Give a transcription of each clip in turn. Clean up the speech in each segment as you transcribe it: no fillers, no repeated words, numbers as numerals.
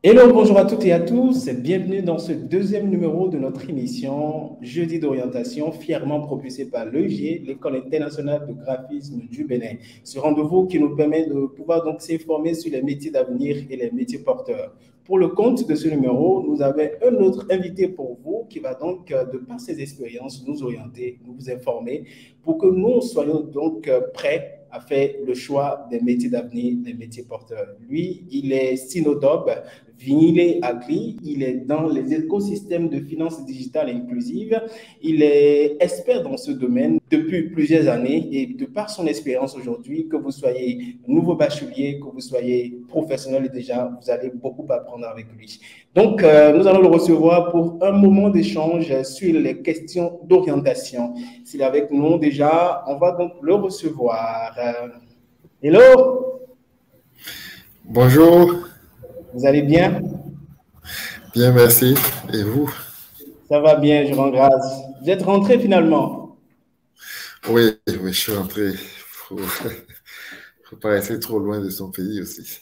Hello, bonjour à toutes et à tous. Bienvenue dans ce deuxième numéro de notre émission Jeudi d'orientation, fièrement propulsée par l'EG, l'École internationale de graphisme du Bénin. Ce rendez-vous qui nous permet de pouvoir donc s'informer sur les métiers d'avenir et les métiers porteurs. Pour le compte de ce numéro, nous avons un autre invité pour vous qui va donc, de par ses expériences, nous orienter, nous informer pour que nous soyons donc prêts à faire le choix des métiers d'avenir, des métiers porteurs. Lui, il est Sinodob, Vignile Agri, il est dans les écosystèmes de finances digitales inclusives. Il est expert dans ce domaine depuis plusieurs années et de par son expérience aujourd'hui, que vous soyez nouveau bachelier, que vous soyez professionnel déjà, vous allez beaucoup apprendre avec lui. Donc, nous allons le recevoir pour un moment d'échange sur les questions d'orientation. S'il est avec nous déjà, on va donc le recevoir. Hello, Bonjour, vous allez bien? bien merci. Et vous? Ça va bien, je rends grâce. Vous êtes rentré finalement. Oui, oui, je suis rentré. Faut, faut pas rester trop loin de son pays aussi.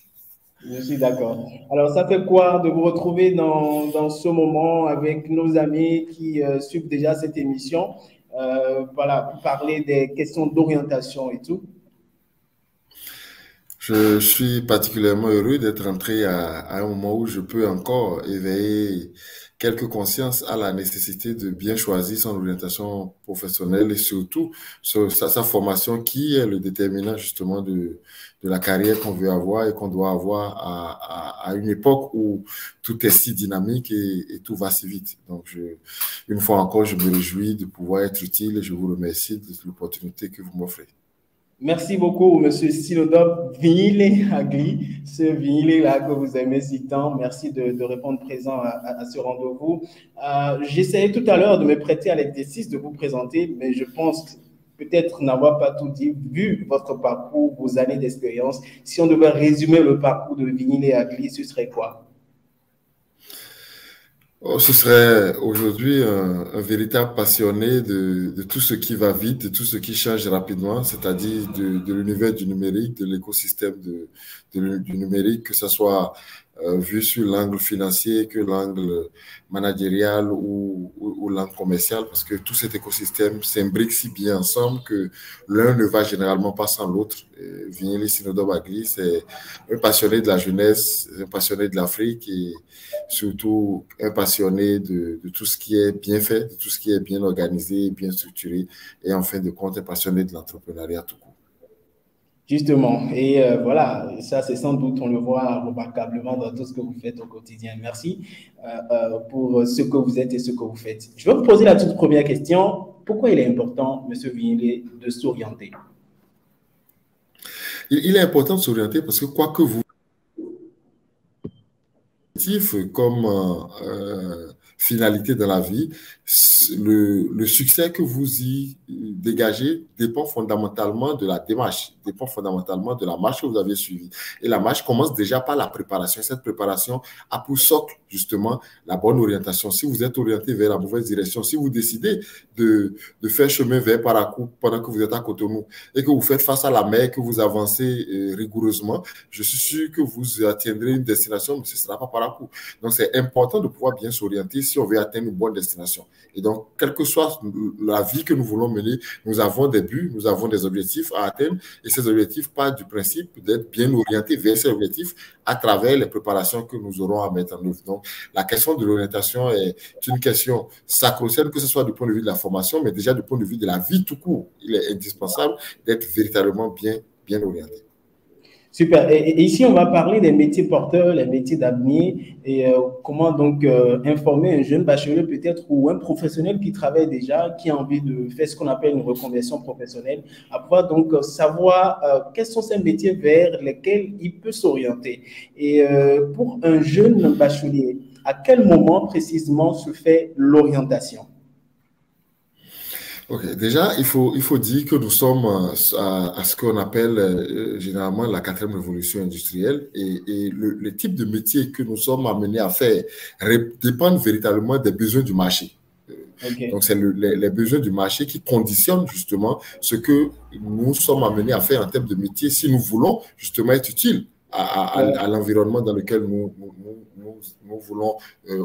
Je suis d'accord. Alors, ça fait quoi de vous retrouver dans ce moment avec nos amis qui suivent déjà cette émission, voilà, pour parler des questions d'orientation et tout. Je suis particulièrement heureux d'être rentré à un moment où je peux encore éveiller quelques consciences à la nécessité de bien choisir son orientation professionnelle et surtout sa formation qui est le déterminant justement de la carrière qu'on veut avoir et qu'on doit avoir à une époque où tout est si dynamique et tout va si vite. Donc, une fois encore, je me réjouis de pouvoir être utile et je vous remercie de l'opportunité que vous m'offrez. Merci beaucoup, Monsieur Silodop Vignile Agli, ce Vignile-là que vous aimez si tant. Merci de répondre présent à ce rendez-vous. J'essayais tout à l'heure de me prêter à l'exercice de vous présenter, mais je pense peut-être n'avoir pas tout dit, vu votre parcours, vos années d'expérience. Si on devait résumer le parcours de Vignile Agli, ce serait quoi? Oh, ce serait aujourd'hui un véritable passionné de tout ce qui va vite, de tout ce qui change rapidement, c'est-à-dire de l'univers du numérique, de l'écosystème du numérique, que ce soit vu sur l'angle financier, que l'angle managérial ou l'angle commercial, parce que tout cet écosystème s'imbrique si bien ensemble que l'un ne va généralement pas sans l'autre. Vignali Sinodo Bagli, c'est un passionné de la jeunesse, un passionné de l'Afrique et surtout un passionné de tout ce qui est bien fait, de tout ce qui est bien organisé, bien structuré, et en fin de compte, un passionné de l'entrepreneuriat tout court. Justement, et voilà, ça c'est sans doute, on le voit remarquablement dans tout ce que vous faites au quotidien. Merci pour ce que vous êtes et ce que vous faites. Je vais vous poser la toute première question. Pourquoi il est important, Monsieur Vignelet, de s'orienter? Il est important de s'orienter parce que quoi que vous comme finalité dans la vie, le succès que vous y dégagez dépend fondamentalement de la démarche, dépend fondamentalement de la marche que vous avez suivie. Et la marche commence déjà par la préparation. Cette préparation a pour socle justement la bonne orientation. Si vous êtes orienté vers la mauvaise direction, si vous décidez de faire chemin vers Parakou pendant que vous êtes à Cotonou et que vous faites face à la mer, que vous avancez rigoureusement, je suis sûr que vous atteindrez une destination, mais ce ne sera pas Parakou. Donc, c'est important de pouvoir bien s'orienter si on veut atteindre une bonne destination. Et donc, quelle que soit la vie que nous voulons mener, nous avons des buts, nous avons des objectifs à atteindre. Et ces objectifs partent du principe d'être bien orientés vers ces objectifs à travers les préparations que nous aurons à mettre en œuvre. Donc, la question de l'orientation est une question sacro-sainte, que ce soit du point de vue de la formation, mais déjà du point de vue de la vie tout court. Il est indispensable d'être véritablement bien orienté. Super. Et ici, on va parler des métiers porteurs, les métiers d'avenir et comment donc informer un jeune bachelier peut-être ou un professionnel qui travaille déjà, qui a envie de faire ce qu'on appelle une reconversion professionnelle, à pouvoir donc savoir quels sont ces métiers vers lesquels il peut s'orienter. Et pour un jeune bachelier, à quel moment précisément se fait l'orientation? Ok, déjà, il faut dire que nous sommes à ce qu'on appelle généralement la quatrième révolution industrielle et le type de métier que nous sommes amenés à faire dépendent véritablement des besoins du marché. Donc, OK. c'est les besoins du marché qui conditionnent justement ce que nous sommes amenés à faire en termes de métier si nous voulons justement être utiles à l'environnement dans lequel nous voulons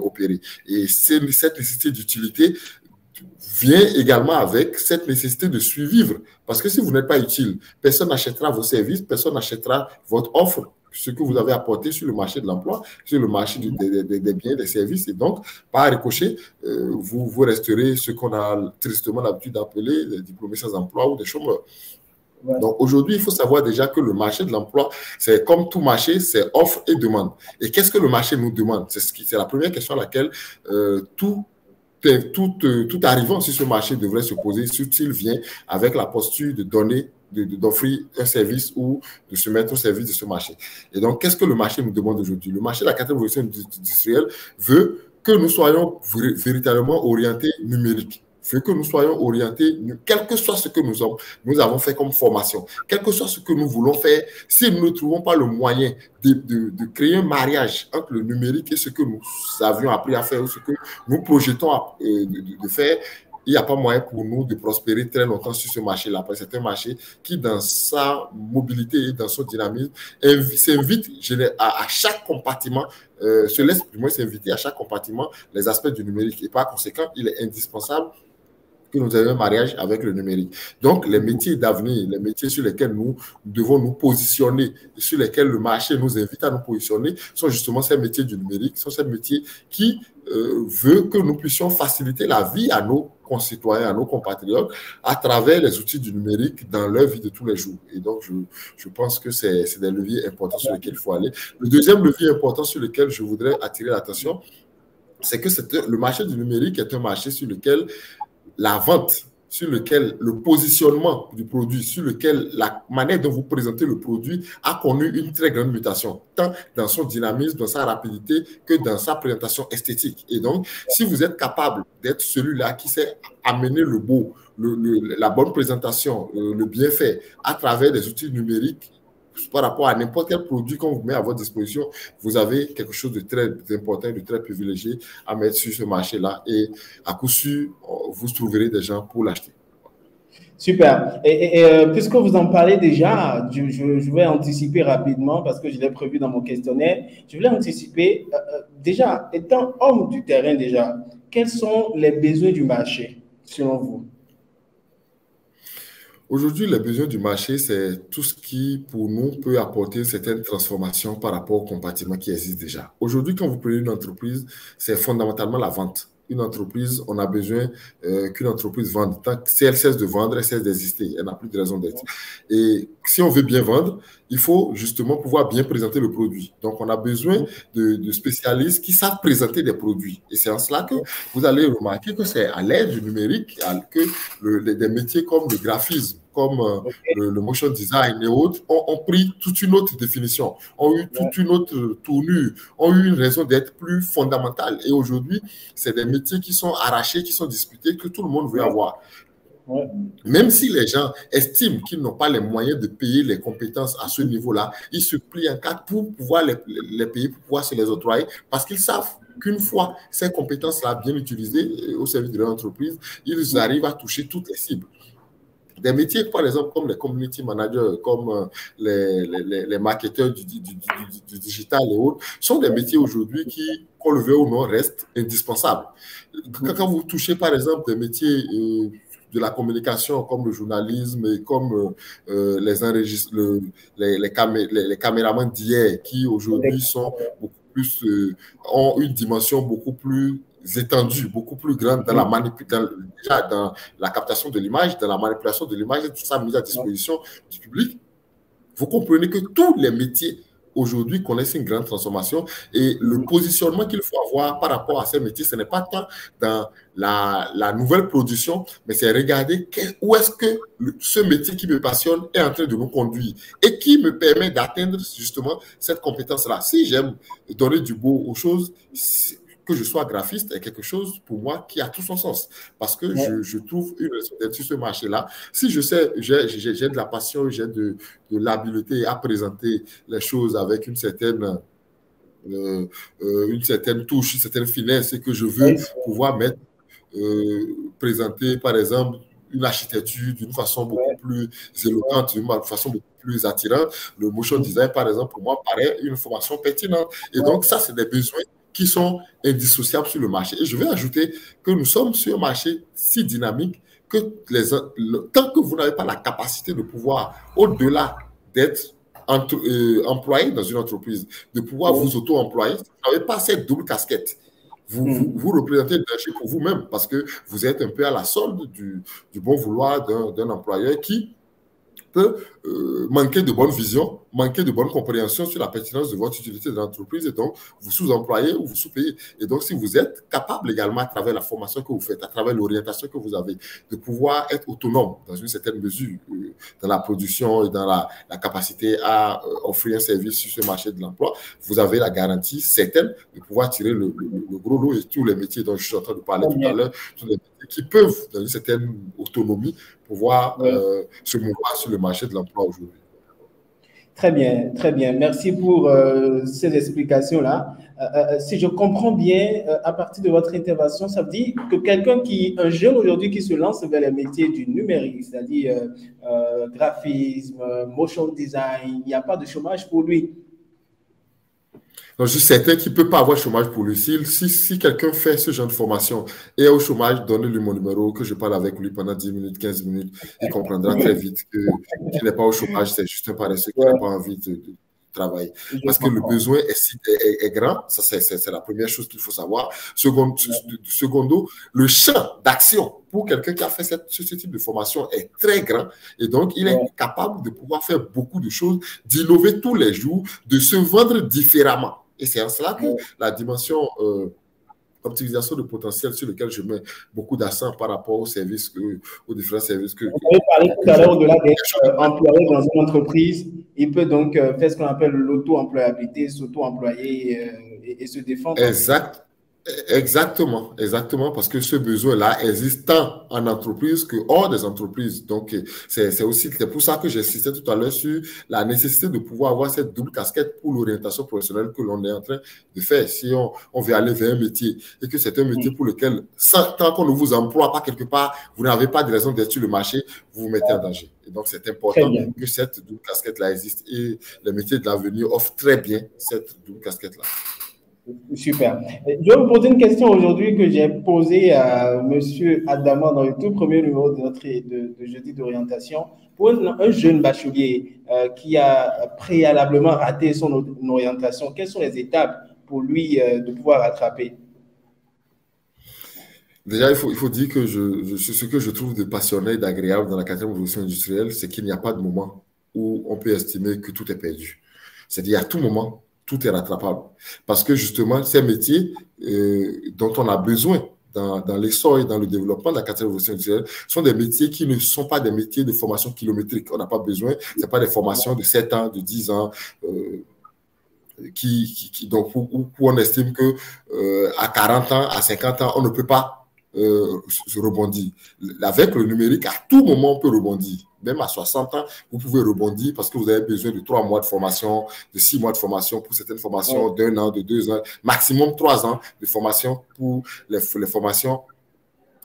opérer. Et cette nécessité d'utilité vient également avec cette nécessité de survivre. Parce que si vous n'êtes pas utile, personne n'achètera vos services, personne n'achètera votre offre, ce que vous avez apporté sur le marché de l'emploi, sur le marché des biens, des services. Et donc, par ricochet, vous resterez ce qu'on a tristement l'habitude d'appeler des diplômés sans emploi ou des chômeurs. Ouais. Donc aujourd'hui, il faut savoir déjà que le marché de l'emploi, c'est comme tout marché, c'est offre et demande. Et qu'est-ce que le marché nous demande? C'est la première question à laquelle tout arrivant sur ce marché devrait se poser, surtout s'il vient avec la posture de donner, d'offrir un service ou de se mettre au service de ce marché. Et donc, qu'est-ce que le marché nous demande aujourd'hui? Le marché de la quatrième révolution industrielle veut que nous soyons véritablement orientés numériques. Veut que nous soyons orientés, quel que soit ce que nous avons fait comme formation, quel que soit ce que nous voulons faire, si nous ne trouvons pas le moyen de créer un mariage entre le numérique et ce que nous avions appris à faire, ou ce que nous projetons de faire, il n'y a pas moyen pour nous de prospérer très longtemps sur ce marché-là. C'est un marché qui, dans sa mobilité et dans son dynamisme, s'invite à chaque compartiment, se laisse du moins s'inviter à chaque compartiment les aspects du numérique. Et par conséquent, il est indispensable que nous ayons un mariage avec le numérique. Donc, les métiers d'avenir, les métiers sur lesquels nous devons nous positionner, sur lesquels le marché nous invite à nous positionner, sont justement ces métiers du numérique, sont ces métiers qui veulent que nous puissions faciliter la vie à nos concitoyens, à nos compatriotes, à travers les outils du numérique dans leur vie de tous les jours. Et donc, je pense que c'est des leviers importants sur lesquels il faut aller. Le deuxième levier important sur lequel je voudrais attirer l'attention, c'est que le marché du numérique est un marché sur lequel la vente, sur lequel le positionnement du produit, sur lequel la manière dont vous présentez le produit a connu une très grande mutation, tant dans son dynamisme, dans sa rapidité, que dans sa présentation esthétique. Et donc, si vous êtes capable d'être celui-là qui sait amener le beau, la bonne présentation, le bienfait à travers des outils numériques, par rapport à n'importe quel produit qu'on vous met à votre disposition, vous avez quelque chose de très important, de très privilégié à mettre sur ce marché-là. Et à coup sûr, vous trouverez des gens pour l'acheter. Super. Et puisque vous en parlez déjà, je vais anticiper rapidement parce que je l'ai prévu dans mon questionnaire. Je voulais anticiper, déjà, étant homme du terrain déjà, quels sont les besoins du marché selon vous? Aujourd'hui, les besoins du marché, c'est tout ce qui, pour nous, peut apporter certaines transformations par rapport au compartiment qui existe déjà. Aujourd'hui, quand vous prenez une entreprise, c'est fondamentalement la vente. Une entreprise, on a besoin qu'une entreprise vende. Si elle cesse de vendre, elle cesse d'exister. Elle n'a plus de raison d'être. Et si on veut bien vendre, il faut justement pouvoir bien présenter le produit. Donc, on a besoin de spécialistes qui savent présenter des produits. Et c'est en cela que vous allez remarquer que c'est à l'aide du numérique que des métiers comme le graphisme, comme le motion design et autres, ont pris toute une autre définition, ont eu toute une autre tournure, ont eu une raison d'être plus fondamentale. Et aujourd'hui, c'est des métiers qui sont arrachés, qui sont disputés, que tout le monde veut avoir. Même si les gens estiment qu'ils n'ont pas les moyens de payer les compétences à ce niveau-là, ils se plient en quatre pour pouvoir les payer, pour pouvoir se les octroyer, parce qu'ils savent qu'une fois ces compétences-là bien utilisées au service de leur entreprise, ils arrivent à toucher toutes les cibles. Des métiers, par exemple, comme les community managers, comme les marketeurs du digital et autres, sont des métiers aujourd'hui qui, qu'on le veuille ou non, restent indispensables. Quand vous touchez, par exemple, des métiers de la communication, comme le journalisme et comme les caméramans d'hier, qui aujourd'hui sont beaucoup plus, ont une dimension beaucoup plus étendue, beaucoup plus grande dans dans la captation de l'image, dans la manipulation de l'image et tout ça mis à disposition du public. Vous comprenez que tous les métiers aujourd'hui connaissent une grande transformation et le positionnement qu'il faut avoir par rapport à ces métiers, ce n'est pas tant dans la nouvelle production, mais c'est regarder où est-ce que ce métier qui me passionne est en train de nous conduire et qui me permet d'atteindre justement cette compétence-là. Si j'aime donner du beau aux choses, que je sois graphiste est quelque chose pour moi qui a tout son sens parce que je trouve une raison d'être sur ce marché-là. Si je sais, j'ai de la passion, j'ai de l'habileté à présenter les choses avec une certaine touche, une certaine finesse et que je veux pouvoir présenter, par exemple, une architecture d'une façon beaucoup plus éloquente, d'une façon beaucoup plus attirante. Le motion design, par exemple, pour moi, paraît une formation pertinente. Et donc, ça, c'est des besoins qui sont indissociables sur le marché. Et je vais ajouter que nous sommes sur un marché si dynamique que tant que vous n'avez pas la capacité de pouvoir, au-delà d'être employé dans une entreprise, de pouvoir vous auto-employer, vous n'avez pas cette double casquette. Vous représentez le danger pour vous-même parce que vous êtes un peu à la solde du bon vouloir d'un employeur qui peut manquer de bonne vision, manquer de bonne compréhension sur la pertinence de votre utilité de l'entreprise et donc vous sous-employez ou vous sous-payez. Et donc, si vous êtes capable également à travers la formation que vous faites, à travers l'orientation que vous avez, de pouvoir être autonome dans une certaine mesure dans la production et dans la capacité à offrir un service sur ce marché de l'emploi, vous avez la garantie certaine de pouvoir tirer le gros lot et tous les métiers dont je suis en train de parler tout à l'heure, tous les métiers qui peuvent, dans une certaine autonomie, pouvoir se mouvoir sur le marché de l'emploi aujourd'hui. Très bien, très bien. Merci pour ces explications-là. Si je comprends bien, à partir de votre intervention, ça veut dire que un jeune aujourd'hui qui se lance vers les métiers du numérique, c'est-à-dire graphisme, motion design, il n'y a pas de chômage pour lui. Donc, je suis certain qu'il ne peut pas avoir chômage pour lui. Si quelqu'un fait ce genre de formation et est au chômage, donnez-lui mon numéro, que je parle avec lui pendant 10 minutes, 15 minutes. Il comprendra très vite qu'il n'est pas au chômage, c'est juste un paresseux qui n'a pas envie de travailler. Parce que le besoin est grand, ça c'est la première chose qu'il faut savoir. Secondo, le champ d'action pour quelqu'un qui a fait ce type de formation est très grand et donc il est capable de pouvoir faire beaucoup de choses, d'innover tous les jours, de se vendre différemment. Et c'est en cela que la dimension optimisation de potentiel sur lequel je mets beaucoup d'accent par rapport aux services, aux différents services que... Vous avez parlé tout à l'heure, au-delà d'être employé dans une entreprise, il peut donc faire ce qu'on appelle l'auto-employabilité, s'auto-employer et se défendre. Exactement, parce que ce besoin-là existe tant en entreprise que hors des entreprises. Donc, c'est pour ça que j'insistais tout à l'heure sur la nécessité de pouvoir avoir cette double casquette pour l'orientation professionnelle que l'on est en train de faire. Si on veut aller vers un métier et que c'est un métier pour lequel, tant qu'on ne vous emploie pas quelque part, vous n'avez pas de raison d'être sur le marché, vous vous mettez en danger. Et donc, c'est important que cette double casquette-là existe et les métiers de l'avenir offrent très bien cette double casquette-là. Super. Je vais vous poser une question aujourd'hui que j'ai posée à M. Adama dans le tout premier numéro de notre jeudi d'orientation. Pour un jeune bachelier qui a préalablement raté son orientation, quelles sont les étapes pour lui de pouvoir rattraper? Déjà, il faut dire que ce que je trouve de passionné et d'agréable dans la 4e révolution industrielle, c'est qu'il n'y a pas de moment où on peut estimer que tout est perdu. C'est-à-dire, à tout moment, tout est rattrapable. Parce que justement, ces métiers dont on a besoin dans l'essor et dans le développement de la 4e révolution industrielle sont des métiers qui ne sont pas des métiers de formation kilométrique. On n'a pas besoin, ce n'est pas des formations de 7 ans, de 10 ans, donc, où on estime que à 40 ans, à 50 ans, on ne peut pas se rebondir. Avec le numérique, à tout moment, on peut rebondir. Même à 60 ans, vous pouvez rebondir parce que vous avez besoin de 3 mois de formation, de 6 mois de formation pour certaines formations, d'1 an, de 2 ans, maximum 3 ans de formation pour les formations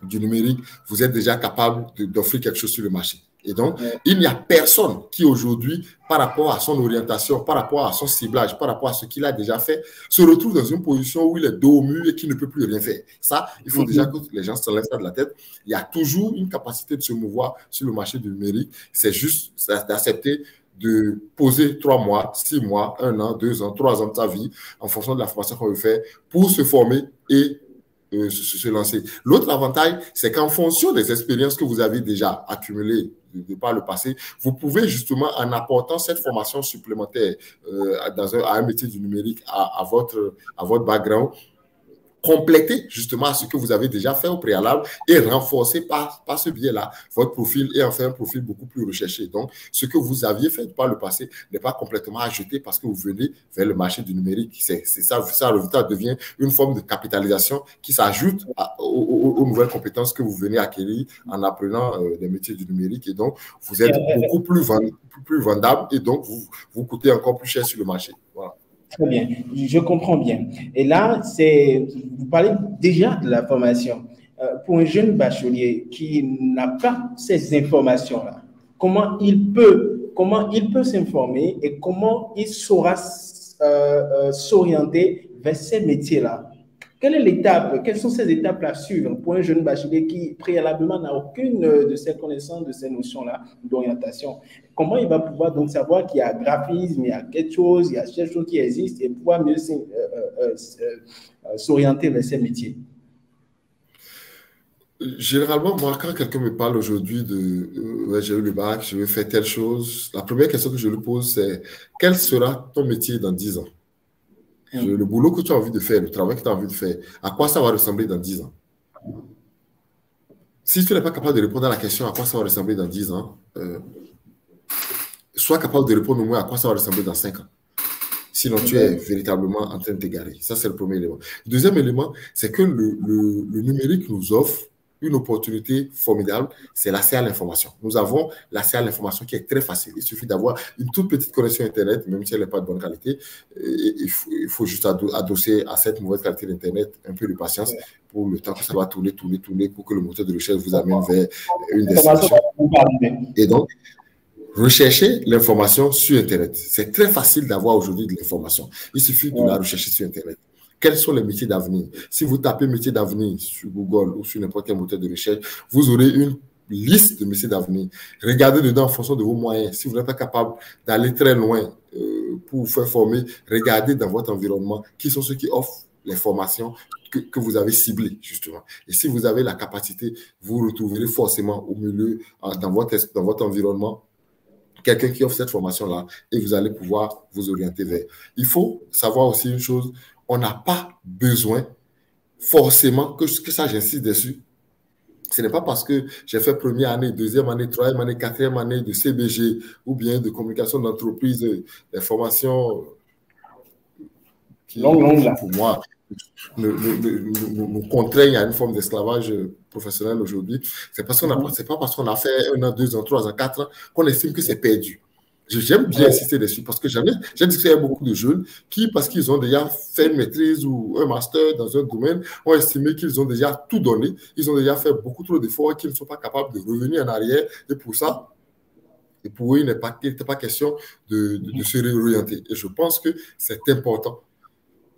du numérique. Vous êtes déjà capable d'offrir quelque chose sur le marché. Et donc, il n'y a personne qui aujourd'hui, par rapport à son orientation, par rapport à son ciblage, par rapport à ce qu'il a déjà fait, se retrouve dans une position où il est dos au mur et qui ne peut plus rien faire. Ça, il faut déjà que les gens s'enlèvent ça de la tête. Il y a toujours une capacité de se mouvoir sur le marché du numérique. C'est juste d'accepter de poser 3 mois, 6 mois, 1 an, 2 ans, 3 ans de sa vie en fonction de la formation qu'on veut faire pour se former et se lancer. L'autre avantage, c'est qu'en fonction des expériences que vous avez déjà accumulées de par le passé, vous pouvez justement, en apportant cette formation supplémentaire à un métier du numérique, à votre background, compléter justement ce que vous avez déjà fait au préalable et renforcer par ce biais-là votre profil et en faire un profil beaucoup plus recherché. Donc, ce que vous aviez fait par le passé n'est pas complètement à jeter parce que vous venez vers le marché du numérique. C'est ça, le résultat devient une forme de capitalisation qui s'ajoute aux nouvelles compétences que vous venez acquérir en apprenant les métiers du numérique. Et donc, vous êtes beaucoup plus vendable et donc vous coûtez encore plus cher sur le marché. Voilà. Très bien, je comprends bien. Et là, vous parlez déjà de la formation. Pour un jeune bachelier qui n'a pas ces informations-là, comment il peut comment il peut s'informer et comment il saura s'orienter vers ces métiers-là. Quelle est l'étape, quelles sont ces étapes-là à suivre pour un jeune bachelier qui préalablement n'a aucune de ces connaissances, de ces notions-là d'orientation? Comment il va pouvoir donc savoir qu'il y a graphisme, il y a quelque chose, il y a quelque chose qui existe et pouvoir mieux s'orienter vers ces métiers? Généralement, moi, quand quelqu'un me parle aujourd'hui de ouais, j'ai eu le bac, je vais faire telle chose, la première question que je lui pose, c'est quel sera ton métier dans 10 ans? Le boulot que tu as envie de faire, le travail que tu as envie de faire, à quoi ça va ressembler dans 10 ans? Si tu n'es pas capable de répondre à la question à quoi ça va ressembler dans 10 ans, sois capable de répondre au moins à quoi ça va ressembler dans 5 ans. Sinon, tu es véritablement en train de t'égarer. Ça, c'est le premier élément. Le deuxième élément, c'est que le numérique nous offre une opportunité formidable, c'est l'accès à l'information. Nous avons l'accès à l'information qui est très facile. Il suffit d'avoir une toute petite connexion Internet, même si elle n'est pas de bonne qualité. Il faut juste adosser à cette mauvaise qualité d'Internet un peu de patience pour le temps que ça va tourner, pour que le moteur de recherche vous amène vers une destination. Et donc, rechercher l'information sur Internet. C'est très facile d'avoir aujourd'hui de l'information. Il suffit de la rechercher sur Internet. Quels sont les métiers d'avenir? Si vous tapez métiers d'avenir sur Google ou sur n'importe quel moteur de recherche, vous aurez une liste de métiers d'avenir. Regardez dedans en fonction de vos moyens. Si vous n'êtes pas capable d'aller très loin pour vous faire former, regardez dans votre environnement qui sont ceux qui offrent les formations que vous avez ciblées, justement. Et si vous avez la capacité, vous retrouverez forcément au milieu, dans votre environnement, quelqu'un qui offre cette formation-là et vous allez pouvoir vous orienter vers. Il faut savoir aussi une chose, on n'a pas besoin forcément, que ça j'insiste dessus, ce n'est pas parce que j'ai fait première année, deuxième année, troisième année, quatrième année de CBG ou bien de communication d'entreprise, des formations qui, pour moi, nous contraignent à une forme d'esclavage professionnel aujourd'hui. C'est pas parce qu'on a fait 1 an, 2 ans, 3 ans, 4 ans qu'on estime que c'est perdu. J'aime bien insister dessus parce que j'ai discuté avec beaucoup de jeunes qui, parce qu'ils ont déjà fait une maîtrise ou un master dans un domaine, ont estimé qu'ils ont déjà tout donné, ils ont déjà fait beaucoup trop d'efforts et qu'ils ne sont pas capables de revenir en arrière. Et pour ça, et pour eux, il n'était pas question de se réorienter. Et je pense que c'est important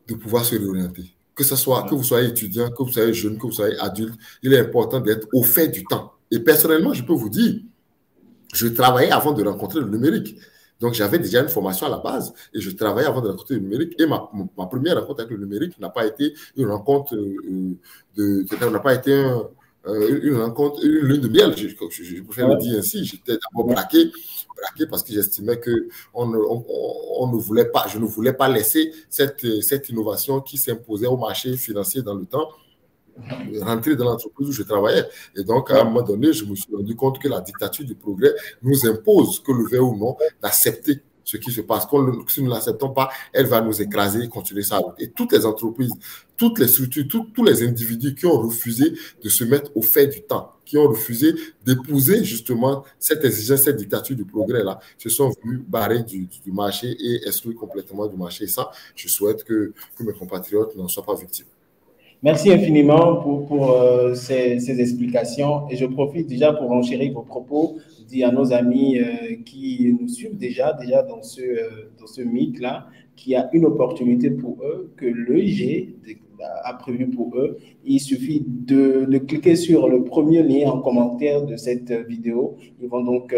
de pouvoir se réorienter. Que vous soyez étudiant, que vous soyez jeune, que vous soyez adulte, il est important d'être au fait du temps. Et personnellement, je peux vous dire, je travaillais avant de rencontrer le numérique. Donc, j'avais déjà une formation à la base et je travaillais avant de rencontrer le numérique. Et ma première rencontre avec le numérique n'a pas été une rencontre n'a pas été une rencontre, une lune de miel. Je préfère le dire ainsi. J'étais d'abord braqué parce que j'estimais que je ne voulais pas laisser cette innovation qui s'imposait au marché financier dans le temps rentrer dans l'entreprise où je travaillais. Et donc, à un moment donné, je me suis rendu compte que la dictature du progrès nous impose, que le veuille ou non, d'accepter ce qui se passe. Si nous ne l'acceptons pas, elle va nous écraser et continuer sa route. Et toutes les entreprises, toutes les structures, tous les individus qui ont refusé de se mettre au fait du temps, qui ont refusé d'épouser justement cette exigence, cette dictature du progrès-là, se sont vus barrés du marché et exclus complètement du marché. Et ça, je souhaite que mes compatriotes n'en soient pas victimes. Merci infiniment pour ces explications et je profite déjà pour enchérir vos propos, dire à nos amis qui nous suivent déjà dans ce mythe-là, qu'il y a une opportunité pour eux, que l'EG a prévu pour eux. Il suffit de cliquer sur le premier lien en commentaire de cette vidéo. Ils vont donc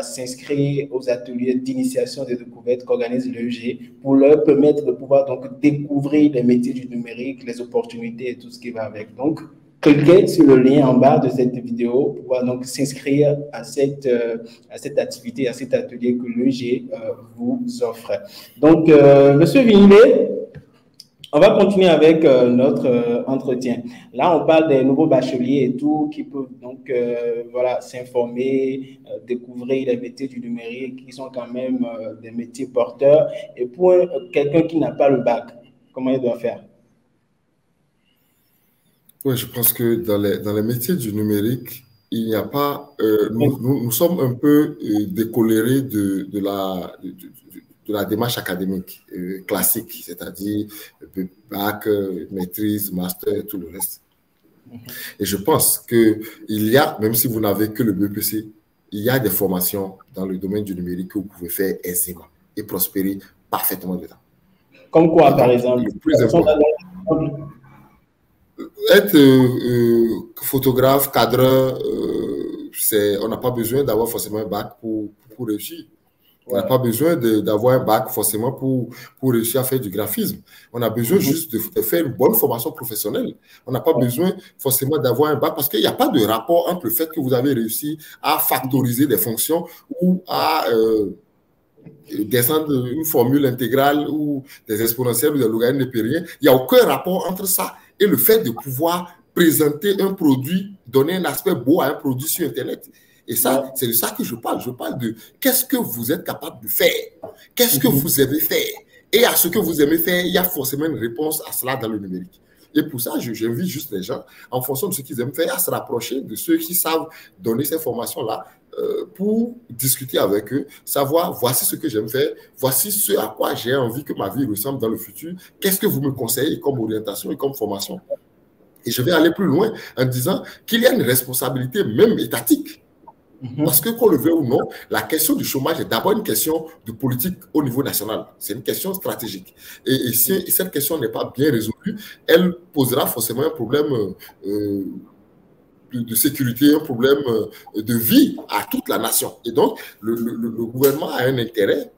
s'inscrire aux ateliers d'initiation des découvertes qu'organise l'EG pour leur permettre de pouvoir donc découvrir les métiers du numérique, les opportunités et tout ce qui va avec. Donc, cliquez sur le lien en bas de cette vidéo pour pouvoir donc s'inscrire à cette activité, à cet atelier que l'EG vous offre. Donc, Monsieur Vignilet, on va continuer avec notre entretien. Là, on parle des nouveaux bacheliers et tout qui peuvent donc s'informer, découvrir les métiers du numérique qui sont quand même des métiers porteurs. Et pour quelqu'un qui n'a pas le bac, comment il doit faire? Oui, je pense que dans les métiers du numérique, il n'y a pas... nous sommes un peu décolérés de la démarche académique classique, c'est-à-dire bac, maîtrise, master, tout le reste. Et je pense qu'il y a, même si vous n'avez que le BEPC, il y a des formations dans le domaine du numérique que vous pouvez faire aisément et prospérer parfaitement dedans. Comme quoi, par exemple? Le plus important, être photographe, cadreur, on n'a pas besoin d'avoir forcément un bac pour réussir. On n'a pas besoin d'avoir un bac forcément pour réussir à faire du graphisme. On a besoin juste de faire une bonne formation professionnelle. On n'a pas besoin forcément d'avoir un bac parce qu'il n'y a pas de rapport entre le fait que vous avez réussi à factoriser des fonctions ou à descendre une formule intégrale ou des exponentielles ou des logarithmes népériens. Il n'y a aucun rapport entre ça et le fait de pouvoir présenter un produit, donner un aspect beau à un produit sur Internet. Et ça, c'est de ça que je parle. Je parle de qu'est-ce que vous êtes capable de faire, qu'est-ce que vous aimez faire. Et à ce que vous aimez faire, il y a forcément une réponse à cela dans le numérique. Et pour ça, j'invite juste les gens, en fonction de ce qu'ils aiment faire, à se rapprocher de ceux qui savent donner ces formations-là pour discuter avec eux, savoir voici ce que j'aime faire, voici ce à quoi j'ai envie que ma vie ressemble dans le futur, qu'est-ce que vous me conseillez comme orientation et comme formation. Et je vais aller plus loin en disant qu'il y a une responsabilité même étatique. Parce que qu'on le veut ou non, la question du chômage est d'abord une question de politique au niveau national. C'est une question stratégique. Et si cette question n'est pas bien résolue, elle posera forcément un problème de sécurité, un problème de vie à toute la nation. Et donc, le gouvernement a un intérêt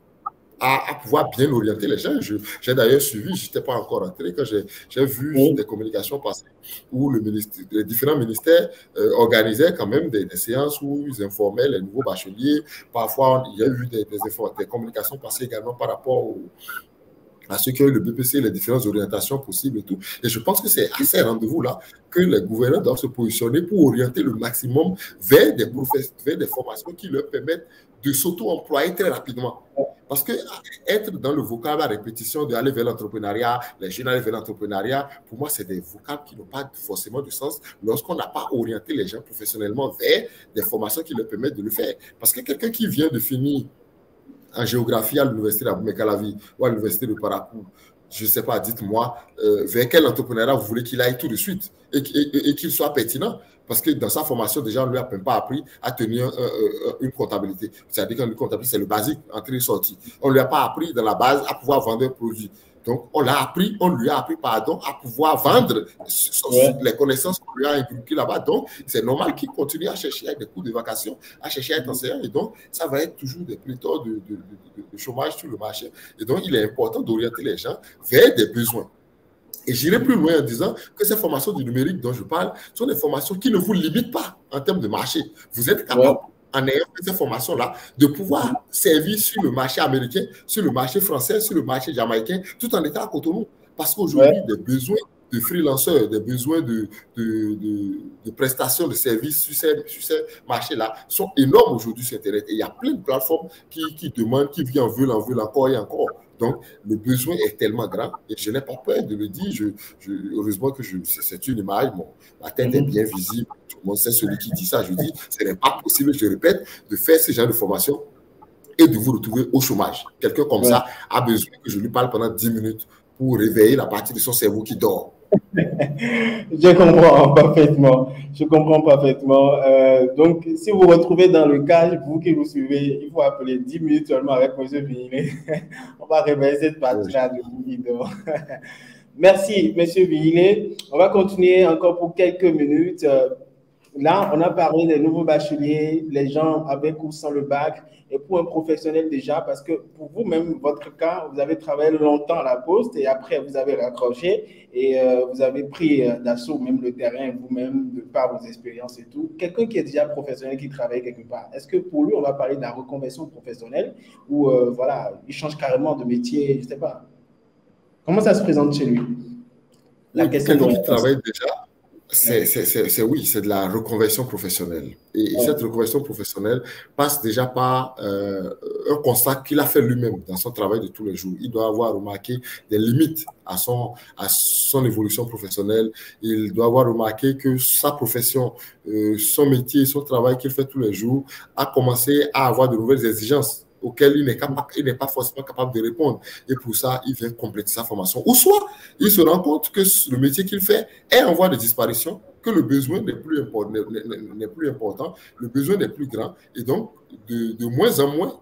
à pouvoir bien orienter les gens. J'ai d'ailleurs suivi, je n'étais pas encore entré, quand j'ai vu des communications passer où les différents ministères organisaient quand même des séances où ils informaient les nouveaux bacheliers. Parfois, il y a eu des communications passer également par rapport à ceux qui ont eu le BPC, les différentes orientations possibles et tout. Et je pense que c'est à ces rendez-vous-là que les gouverneurs doivent se positionner pour orienter le maximum vers des formations qui leur permettent de s'auto-employer très rapidement. Parce que être dans le vocable à répétition d'aller vers l'entrepreneuriat, les jeunes aller vers l'entrepreneuriat, pour moi, c'est des vocables qui n'ont pas forcément de sens lorsqu'on n'a pas orienté les gens professionnellement vers des formations qui leur permettent de le faire. Parce que quelqu'un qui vient de finir en géographie à l'université d'Abomey Calavi ou à l'université de Parakou, je ne sais pas, dites-moi, vers quel entrepreneuriat vous voulez qu'il aille tout de suite et qu'il soit pertinent. Parce que dans sa formation, déjà, on ne lui a même pas appris à tenir une comptabilité. C'est-à-dire qu'une comptabilité, c'est le basique, entrée et sortie. On ne lui a pas appris dans la base à pouvoir vendre un produit. Donc, on lui a appris, à pouvoir vendre les connaissances qu'on lui a inculquées là-bas. Donc, c'est normal qu'il continue à chercher avec des cours de vacation, à chercher à être enseignant. Et donc, ça va être toujours des pléthores de chômage sur le marché. Et donc, il est important d'orienter les gens vers des besoins. Et j'irai plus loin en disant que ces formations du numérique dont je parle sont des formations qui ne vous limitent pas en termes de marché. Vous êtes capable, en ayant fait ces formations-là, de pouvoir servir sur le marché américain, sur le marché français, sur le marché jamaïcain, tout en étant à Cotonou. Parce qu'aujourd'hui, des besoins de freelanceurs, des besoins de prestations de services sur ces marchés-là sont énormes aujourd'hui sur Internet. Et il y a plein de plateformes qui demandent, qui en veulent encore et encore. Donc, le besoin est tellement grand et je n'ai pas peur de le dire. Heureusement que c'est une image, ma tête est bien visible. Tout le monde sait celui qui dit ça. Je dis, ce n'est pas possible, je répète, de faire ce genre de formation et de vous retrouver au chômage. Quelqu'un comme ça a besoin que je lui parle pendant 10 minutes pour réveiller la partie de son cerveau qui dort. Je comprends parfaitement. Je comprends parfaitement. Donc, si vous vous retrouvez dans le cas, vous qui vous suivez, il faut appeler 10 minutes seulement avec M. Vihilé. On va réveiller cette partie-là de vous qui dort. Merci, M. Vihilé. On va continuer encore pour quelques minutes. Là, on a parlé des nouveaux bacheliers, les gens avec ou sans le bac, et pour un professionnel déjà, parce que pour vous-même, votre cas, vous avez travaillé longtemps à la poste et après, vous avez raccroché et vous avez pris d'assaut même le terrain vous-même de par vos expériences et tout. Quelqu'un qui est déjà professionnel, qui travaille quelque part, est-ce que pour lui, on va parler de la reconversion professionnelle ou voilà, il change carrément de métier, je ne sais pas. Comment ça se présente chez lui? La question qui travaille déjà, c'est de la reconversion professionnelle. Et cette reconversion professionnelle passe déjà par un constat qu'il a fait lui-même dans son travail de tous les jours. Il doit avoir remarqué des limites à son évolution professionnelle. Il doit avoir remarqué que sa profession, son métier, son travail qu'il fait tous les jours a commencé à avoir de nouvelles exigences auquel il n'est pas forcément capable de répondre. Et pour ça, il vient compléter sa formation. Ou soit, il se rend compte que le métier qu'il fait est en voie de disparition que le besoin n'est plus important, le besoin n'est plus grand, et donc de moins en moins,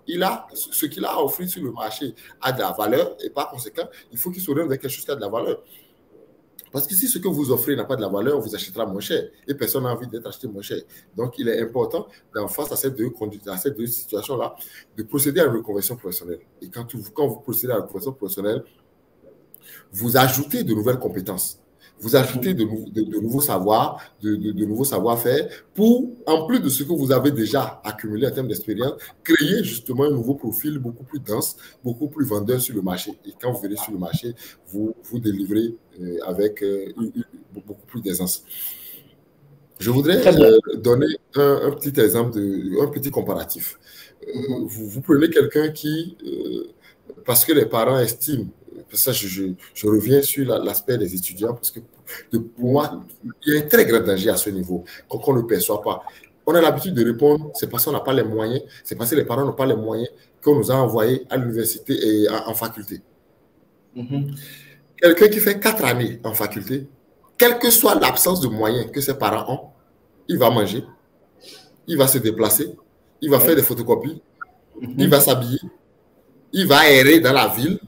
ce qu'il a à offrir sur le marché a de la valeur, et par conséquent, il faut qu'il s'oriente vers quelque chose qui a de la valeur. Parce que si ce que vous offrez n'a pas de la valeur, on vous achètera moins cher, et personne n'a envie d'être acheté moins cher. Donc, il est important, face à ces deux situations-là, de procéder à une reconversion professionnelle. Et quand vous procédez à la reconversion professionnelle, vous ajoutez de nouvelles compétences. Vous ajoutez de nouveaux savoirs, de nouveaux savoir-faire pour, en plus de ce que vous avez déjà accumulé en termes d'expérience, créer justement un nouveau profil beaucoup plus dense, beaucoup plus vendeur sur le marché. Et quand vous venez sur le marché, vous délivrez avec beaucoup plus d'aisance. Je voudrais donner un petit exemple, un petit comparatif. Vous prenez quelqu'un qui, parce que les parents estiment, ça, je reviens sur l'aspect des étudiants parce que pour moi, il y a un très grand danger à ce niveau qu'on ne perçoit pas. On a l'habitude de répondre, c'est parce qu'on n'a pas les moyens, c'est parce que les parents n'ont pas les moyens qu'on nous a envoyés à l'université et en faculté. Quelqu'un qui fait 4 années en faculté, quelle que soit l'absence de moyens que ses parents ont, il va manger, il va se déplacer, il va faire des photocopies, il va s'habiller, il va errer dans la ville.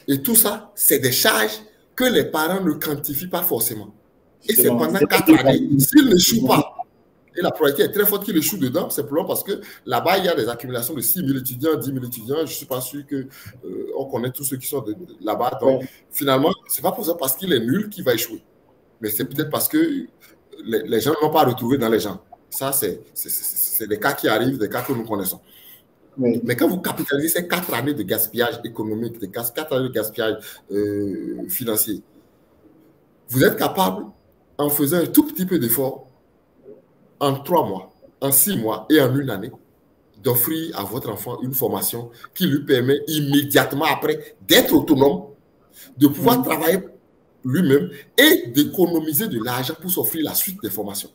Et tout ça, c'est des charges que les parents ne quantifient pas forcément. Et c'est pendant 4 années, s'ils n'échouent pas, et la probabilité est très forte qu'ils échouent dedans, simplement parce que là-bas, il y a des accumulations de 6 000 étudiants, 10 000 étudiants. Je ne suis pas sûr qu'on connaît tous ceux qui sont là-bas. Donc, finalement, ce n'est pas pour ça parce qu'il est nul qu'il va échouer. Mais c'est peut-être parce que les gens n'ont pas retrouvé dans les gens. Ça, c'est des cas qui arrivent, des cas que nous connaissons. Oui. Mais quand vous capitalisez ces 4 années de gaspillage économique, 4 années de gaspillage financier, vous êtes capable, en faisant un tout petit peu d'effort, en 3 mois, en 6 mois et en 1 année, d'offrir à votre enfant une formation qui lui permet immédiatement après d'être autonome, de pouvoir travailler lui-même et d'économiser de l'argent pour s'offrir la suite des formations.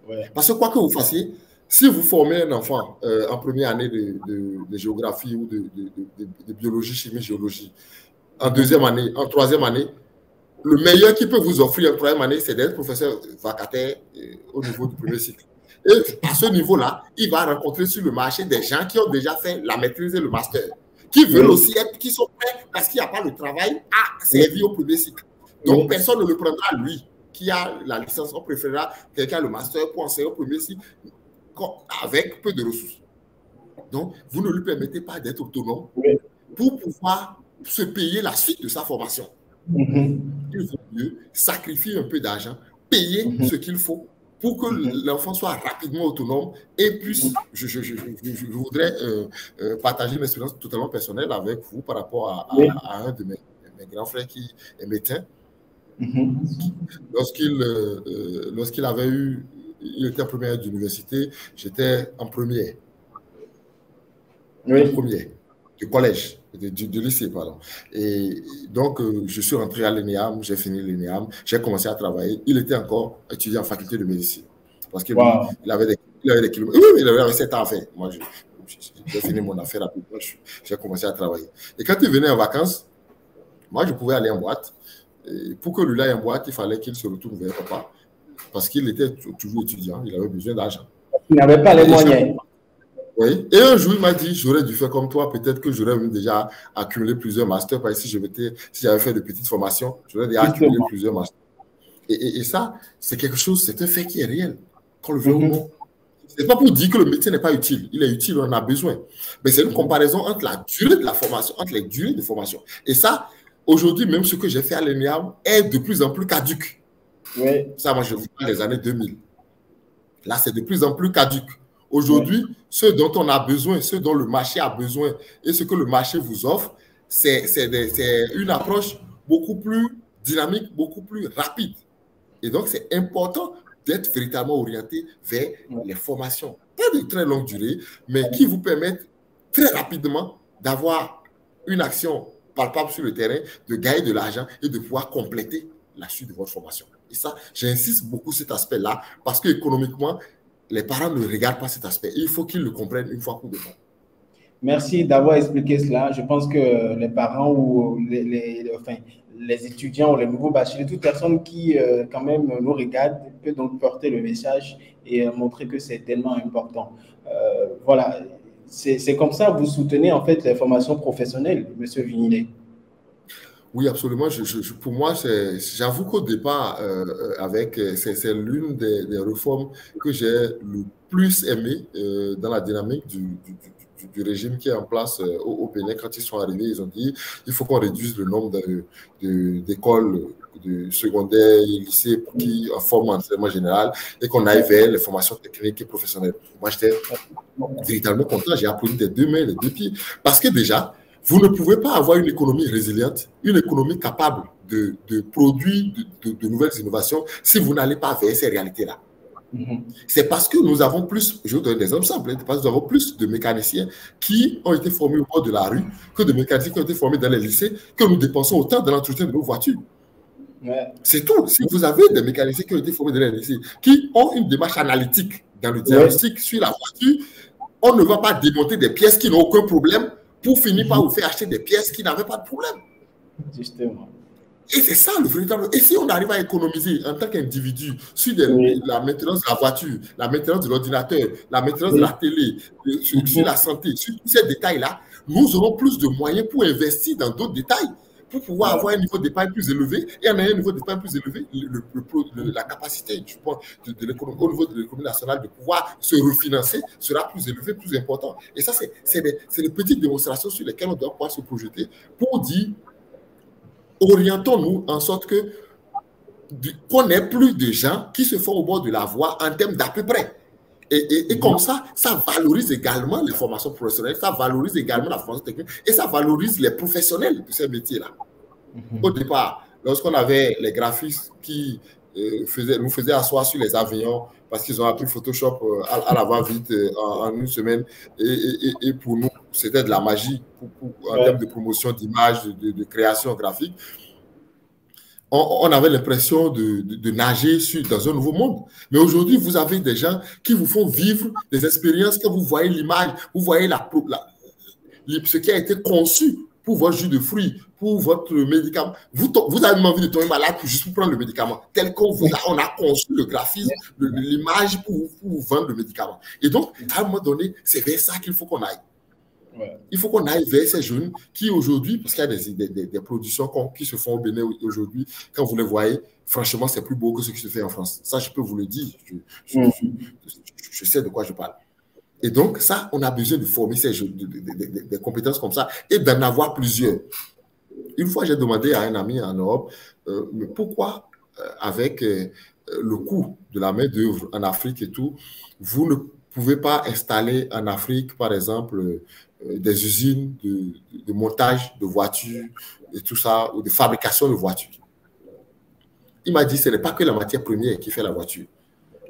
Ouais. Parce que quoi que vous fassiez, si vous formez un enfant en première année de géographie ou de biologie, chimie, géologie, en 2e année, en 3e année, le meilleur qu'il peut vous offrir en 3e année, c'est d'être professeur vacataire au niveau du 1er cycle. Et à ce niveau-là, il va rencontrer sur le marché des gens qui ont déjà fait la maîtrise et le master, qui veulent aussi être, qui sont prêts parce qu'il n'y a pas le travail à servir au 1er cycle. Donc, personne ne le prendra lui qui a la licence. On préférera quelqu'un qui a le master pour enseigner au 1er cycle avec peu de ressources. Donc, vous ne lui permettez pas d'être autonome pour pouvoir se payer la suite de sa formation. Il vaut mieux sacrifier un peu d'argent, payer ce qu'il faut pour que l'enfant soit rapidement autonome et puisse, je voudrais partager une expérience totalement personnelle avec vous par rapport à un de mes grands frères qui est médecin. Lorsqu'il avait eu, il était en première d'université, j'étais en première. Oui. Première, du collège, du lycée, pardon. Et donc, je suis rentré à l'ENEAM, j'ai fini l'ENEAM, j'ai commencé à travailler. Il était encore étudiant en faculté de médecine. Parce qu'il avait des kilomètres. Oui, il avait 7 ans à faire. Moi, j'ai fini mon affaire rapidement, j'ai commencé à travailler. Et quand il venait en vacances, moi, je pouvais aller en boîte. Et pour que lui aille en boîte, il fallait qu'il se retourne vers papa. Parce qu'il était toujours étudiant, il avait besoin d'argent. Il n'avait pas les moyens. Oui. Et un jour, il m'a dit, j'aurais dû faire comme toi, peut-être que j'aurais déjà accumulé plusieurs masters, parce que si j'avais fait de petites formations, j'aurais déjà accumulé plusieurs masters. Et ça, c'est quelque chose, c'est un fait qui est réel. Qu'on le veut ou non. Ce n'est pas pour dire que le métier n'est pas utile. Il est utile, on en a besoin. Mais c'est une comparaison entre la durée de la formation, entre les durées de formation. Et ça, aujourd'hui, même ce que j'ai fait à l'ENEAM est de plus en plus caduque. Oui. Ça, moi, je vous parle des années 2000. Là, c'est de plus en plus caduque. Aujourd'hui, ce dont on a besoin, ce dont le marché a besoin et ce que le marché vous offre, c'est une approche beaucoup plus dynamique, beaucoup plus rapide. Et donc, c'est important d'être véritablement orienté vers les formations, pas de très longue durée, mais qui vous permettent très rapidement d'avoir une action palpable sur le terrain, de gagner de l'argent et de pouvoir compléter la suite de votre formation. Et ça, j'insiste beaucoup sur cet aspect-là parce qu'économiquement, les parents ne regardent pas cet aspect. Il faut qu'ils le comprennent une fois pour de bon. Merci d'avoir expliqué cela. Je pense que les parents ou les étudiants ou les nouveaux bacheliers, toute personne qui quand même nous regarde peut donc porter le message et montrer que c'est tellement important. Voilà, c'est comme ça que vous soutenez en fait les formations professionnelles, Monsieur Vignilet. Oui, absolument. Pour moi, j'avoue qu'au départ, c'est l'une des réformes que j'ai le plus aimé dans la dynamique du régime qui est en place au Bénin. Quand ils sont arrivés, ils ont dit il faut qu'on réduise le nombre d'écoles de secondaire et lycée qui forment en enseignement général et qu'on aille vers les formations techniques et professionnelles. Moi, j'étais véritablement content. J'ai applaudi des deux mains, les deux pieds. Parce que déjà, vous ne pouvez pas avoir une économie résiliente, une économie capable de produire de nouvelles innovations si vous n'allez pas vers ces réalités-là. C'est parce que nous avons plus, je vous donne des exemples simples, parce que nous avons plus de mécaniciens qui ont été formés au bord de la rue que de mécaniciens qui ont été formés dans les lycées, que nous dépensons autant dans l'entretien de nos voitures. Ouais. C'est tout. Si vous avez des mécaniciens qui ont été formés dans les lycées, qui ont une démarche analytique dans le diagnostic sur la voiture, on ne va pas démonter des pièces qui n'ont aucun problème pour finir par vous faire acheter des pièces qui n'avaient pas de problème. Justement. Et c'est ça le véritable. Et si on arrive à économiser en tant qu'individu sur la maintenance de la voiture, la maintenance de l'ordinateur, la maintenance de la télé, sur la santé, sur tous ces détails-là, nous aurons plus de moyens pour investir dans d'autres détails, pour pouvoir avoir un niveau d'épargne plus élevé. Et en ayant un niveau d'épargne plus élevé, la capacité de l'économie, au niveau de l'économie nationale de pouvoir se refinancer sera plus élevée, plus important. Et ça, c'est des petites démonstrations sur lesquelles on doit pouvoir se projeter pour dire orientons-nous en sorte qu'on n'ait plus de gens qui se font au bord de la voie en termes d'à peu près. Et comme ça valorise également les formations professionnelles, ça valorise également la formation technique et ça valorise les professionnels de ces métiers-là. Au départ, lorsqu'on avait les graphistes qui nous faisaient asseoir sur les avions parce qu'ils ont appris Photoshop à la va-vite en une semaine et pour nous, c'était de la magie en termes de promotion d'images, de création graphique. On avait l'impression de nager dans un nouveau monde. Mais aujourd'hui, vous avez des gens qui vous font vivre des expériences que vous voyez l'image, vous voyez ce qui a été conçu pour votre jus de fruits, pour votre médicament. Vous avez envie de tomber malade juste pour prendre le médicament, tel qu'on a conçu le graphisme, l'image pour vous vendre le médicament. Et donc, à un moment donné, c'est vers ça qu'il faut qu'on aille. Il faut qu'on aille vers ces jeunes qui aujourd'hui, parce qu'il y a des productions qui se font au Bénin aujourd'hui, quand vous les voyez, franchement, c'est plus beau que ce qui se fait en France. Ça, je peux vous le dire. Je sais de quoi je parle. Et donc, ça, on a besoin de former ces jeunes, des compétences comme ça et d'en avoir plusieurs. Une fois, j'ai demandé à un ami en Europe, mais pourquoi, avec le coût de la main-d'œuvre en Afrique et tout, vous ne pouvez pas installer en Afrique, par exemple, des usines de montage de voitures et tout ça, ou de fabrication de voitures. Il m'a dit, ce n'est pas que la matière première qui fait la voiture.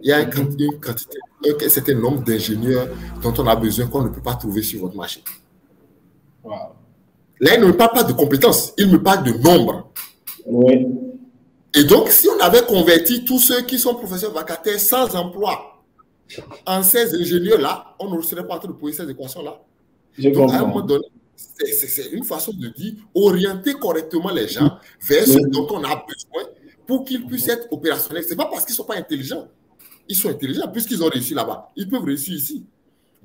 Il y a une quantité, un certain nombre d'ingénieurs dont on a besoin qu'on ne peut pas trouver sur votre marché. Wow. Là, il ne me parle pas de compétences, il me parle de nombre. Oui. Et donc, si on avait converti tous ceux qui sont professeurs vacataires sans emploi en ces ingénieurs-là, on ne serait pas en train de poser ces équations-là. Donc, à un moment donné, c'est une façon de dire orienter correctement les gens vers ce dont on a besoin pour qu'ils puissent être opérationnels. Ce n'est pas parce qu'ils ne sont pas intelligents. Ils sont intelligents puisqu'ils ont réussi là-bas. Ils peuvent réussir ici.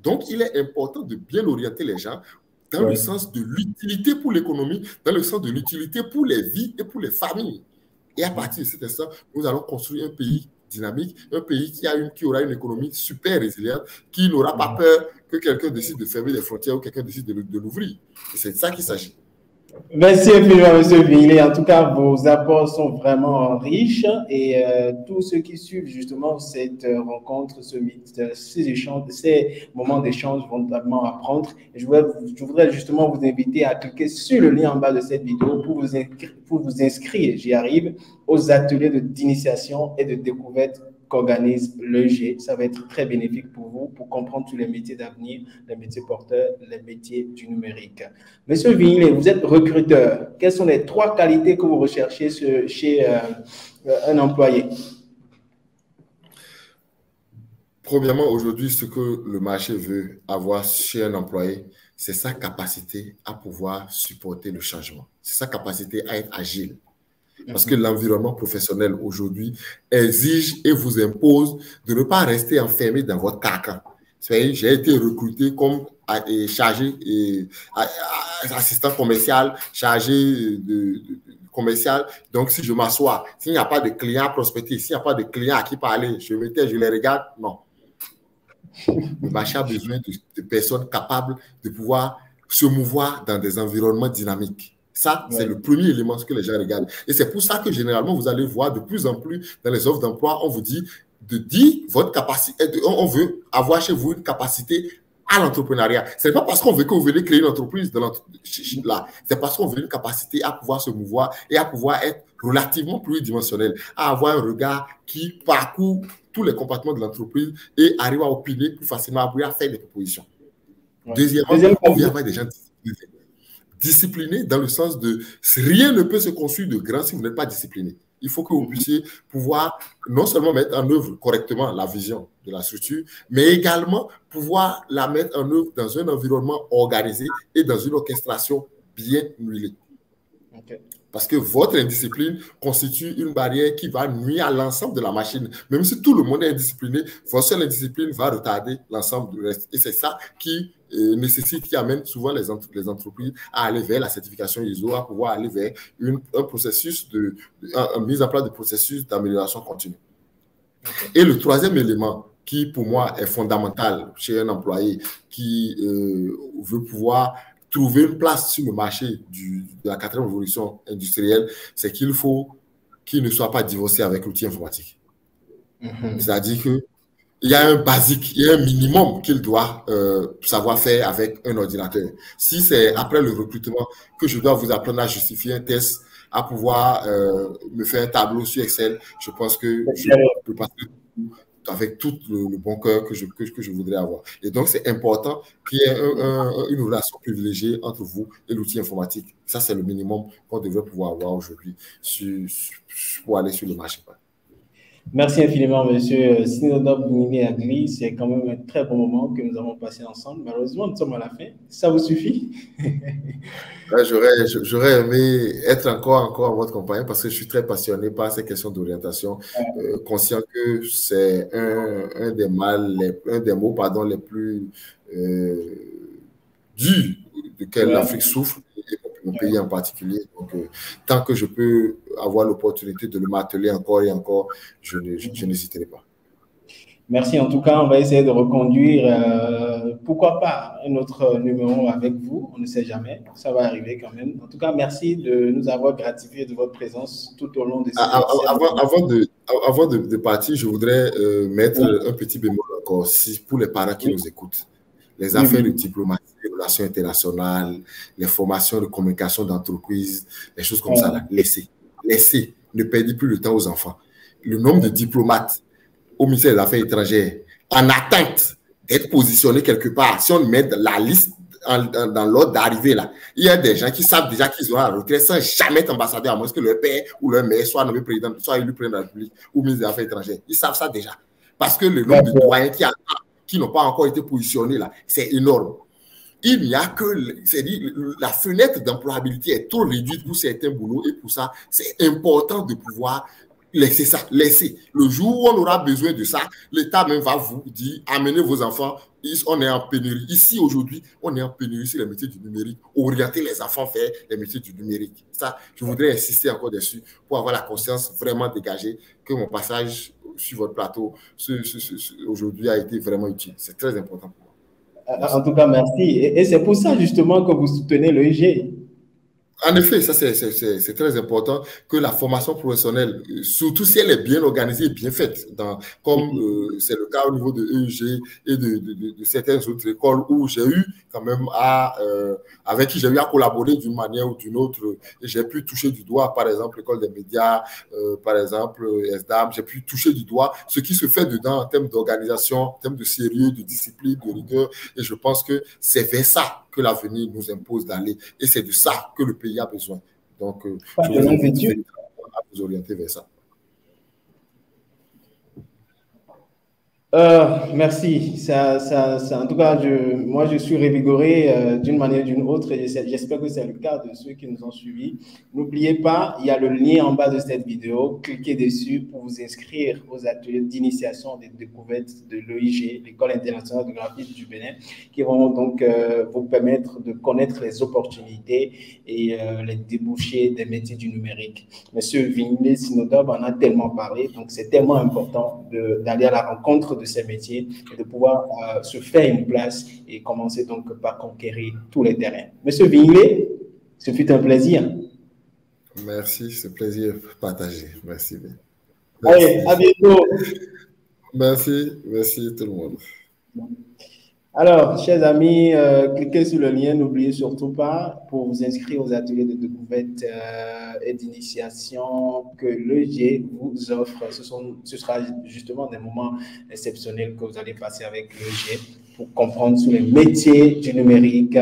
Donc, il est important de bien orienter les gens dans le sens de l'utilité pour l'économie, dans le sens de l'utilité pour les vies et pour les familles. Et à partir de cet instant, nous allons construire un pays dynamique, un pays qui aura une économie super résiliente, qui n'aura pas peur que quelqu'un décide de fermer les frontières ou quelqu'un décide de l'ouvrir. C'est de ça qu'il s'agit. Merci infiniment, M. Vignilet. En tout cas, vos apports sont vraiment riches et tous ceux qui suivent justement cette rencontre, ces échanges, ces moments d'échange vont vraiment apprendre. Et je voudrais justement vous inviter à cliquer sur le lien en bas de cette vidéo pour vous inscrire, j'y arrive, aux ateliers d'initiation et de découverte qu'organise l'EG. Ça va être très bénéfique pour vous, pour comprendre tous les métiers d'avenir, les métiers porteurs, les métiers du numérique. Monsieur Vignilet, vous êtes recruteur. Quelles sont les 3 qualités que vous recherchez chez un employé? Premièrement, aujourd'hui, ce que le marché veut avoir chez un employé, c'est sa capacité à pouvoir supporter le changement. C'est sa capacité à être agile. Parce que l'environnement professionnel aujourd'hui exige et vous impose de ne pas rester enfermé dans votre caca. J'ai été recruté comme chargé, assistant commercial, chargé de commercial. Donc, si je m'assois, s'il n'y a pas de clients à prospecter, s'il n'y a pas de clients à qui parler, je les regarde, non. Le marché a besoin de personnes capables de pouvoir se mouvoir dans des environnements dynamiques. Ça, c'est le premier élément que les gens regardent. Et c'est pour ça que généralement, vous allez voir de plus en plus dans les offres d'emploi, on vous dit de dire votre capacité, on veut avoir chez vous une capacité à l'entrepreneuriat. Ce n'est pas parce qu'on veut que vous venez créer une entreprise là. C'est parce qu'on veut une capacité à pouvoir se mouvoir et à pouvoir être relativement pluridimensionnel, à avoir un regard qui parcourt tous les compartiments de l'entreprise et arrive à opiner plus facilement, à faire des propositions. Deuxièmement, on vient avoir des gens disciplinés dans le sens de rien ne peut se construire de grand si vous n'êtes pas discipliné. Il faut que vous puissiez pouvoir non seulement mettre en œuvre correctement la vision de la structure, mais également pouvoir la mettre en œuvre dans un environnement organisé et dans une orchestration bien huilée. Okay. Parce que votre indiscipline constitue une barrière qui va nuire à l'ensemble de la machine. Même si tout le monde est indiscipliné, votre seule indiscipline va retarder l'ensemble du reste. Et c'est ça qui qui amène souvent les entreprises à aller vers la certification ISO, à pouvoir aller vers un processus une mise en place de processus d'amélioration continue. Okay. Et le troisième élément qui, pour moi, est fondamental chez un employé qui veut pouvoir trouver une place sur le marché de la 4e révolution industrielle, c'est qu'il faut qu'il ne soit pas divorcé avec l'outil informatique. C'est-à-dire qu'il y a un basique, il y a un minimum qu'il doit savoir faire avec un ordinateur. Si c'est après le recrutement que je dois vous apprendre à justifier un test, à pouvoir me faire un tableau sur Excel, je pense que je peux passer avec tout le bon cœur que je voudrais avoir. Et donc, c'est important qu'il y ait une relation privilégiée entre vous et l'outil informatique. Ça, c'est le minimum qu'on devrait pouvoir avoir aujourd'hui pour aller sur le marché. Merci infiniment, monsieur Sinodop Agli. C'est quand même un très bon moment que nous avons passé ensemble. Malheureusement, nous sommes à la fin. Ça vous suffit? J'aurais aimé être encore en votre compagnie parce que je suis très passionné par ces questions d'orientation, conscient que c'est un des mots les plus durs duquel l'Afrique souffre, et mon pays en particulier. Donc, tant que je peux avoir l'opportunité de le marteler encore et encore, je n'hésiterai pas. Merci. En tout cas, on va essayer de reconduire, pourquoi pas, un autre numéro avec vous. On ne sait jamais. Ça va arriver quand même. En tout cas, merci de nous avoir gratifié de votre présence tout au long de cette Avant de partir, je voudrais mettre un petit bémol encore pour les parents qui nous écoutent. Les affaires de diplomatie, les relations internationales, les formations de communication d'entreprise, les choses comme ça, là, laissez. Ne perdez plus le temps aux enfants. Le nombre de diplomates au ministère des Affaires étrangères en attente d'être positionnés quelque part, si on met la liste dans l'ordre d'arrivée, là, il y a des gens qui savent déjà qu'ils auront la retraite sans jamais être ambassadeur, à moins que leur père ou leur mère soit nommé président, soit élu président de la République ou ministre des Affaires étrangères. Ils savent ça déjà. Parce que le nombre de doyens qui n'ont pas encore été positionnés là, c'est énorme. Il n'y a que, c'est-à-dire, la fenêtre d'employabilité est trop réduite pour certains boulots et pour ça, c'est important de pouvoir laisser ça, laisser. Le jour où on aura besoin de ça, l'État même va vous dire, amenez vos enfants, on est en pénurie. Ici, aujourd'hui, on est en pénurie sur les métiers du numérique. Orienter les enfants vers les métiers du numérique. Ça, je voudrais insister encore dessus pour avoir la conscience vraiment dégagée que mon passage sur votre plateau aujourd'hui a été vraiment utile. C'est très important pour moi. En tout cas, merci. Et c'est pour ça, justement, que vous soutenez l'EG. En effet, ça c'est très important que la formation professionnelle, surtout si elle est bien organisée et bien faite, comme c'est le cas au niveau de EUG et de certaines autres écoles où j'ai eu quand même avec qui j'ai eu à collaborer d'une manière ou d'une autre, et j'ai pu toucher du doigt, par exemple, l'école des médias, par exemple, ESDAM, j'ai pu toucher du doigt ce qui se fait dedans en termes d'organisation, en termes de sérieux, de discipline, de rigueur, et je pense que c'est vers ça que l'avenir nous impose d'aller. Et c'est de ça que le pays a besoin. Donc, je vous invite à vous orienter vers ça. Merci. En tout cas, moi, je suis revigoré d'une manière ou d'une autre et j'espère que c'est le cas de ceux qui nous ont suivis. N'oubliez pas, il y a le lien en bas de cette vidéo. Cliquez dessus pour vous inscrire aux ateliers d'initiation des découvertes de l'EIG, l'École internationale de graphisme du Bénin, qui vont donc vous permettre de connaître les opportunités et les débouchés des métiers du numérique. Monsieur Vignelé Sinodob en a tellement parlé, donc c'est tellement important d'aller à la rencontre de ces métiers et de pouvoir se faire une place et commencer donc par conquérir tous les terrains. Monsieur Vignelé, ce fut un plaisir. Merci, c'est un plaisir partagé. Merci. Allez, à bientôt. Merci tout le monde. Alors, chers amis, cliquez sur le lien, n'oubliez surtout pas pour vous inscrire aux ateliers de découverte et d'initiation que l'EG vous offre. Ce sera justement des moments exceptionnels que vous allez passer avec l'EG pour comprendre sur les métiers du numérique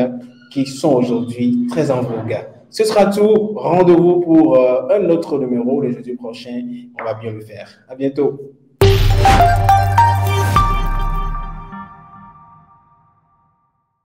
qui sont aujourd'hui très en vogue. Ce sera tout. Rendez-vous pour un autre numéro le jeudi prochain. On va bien le faire. À bientôt.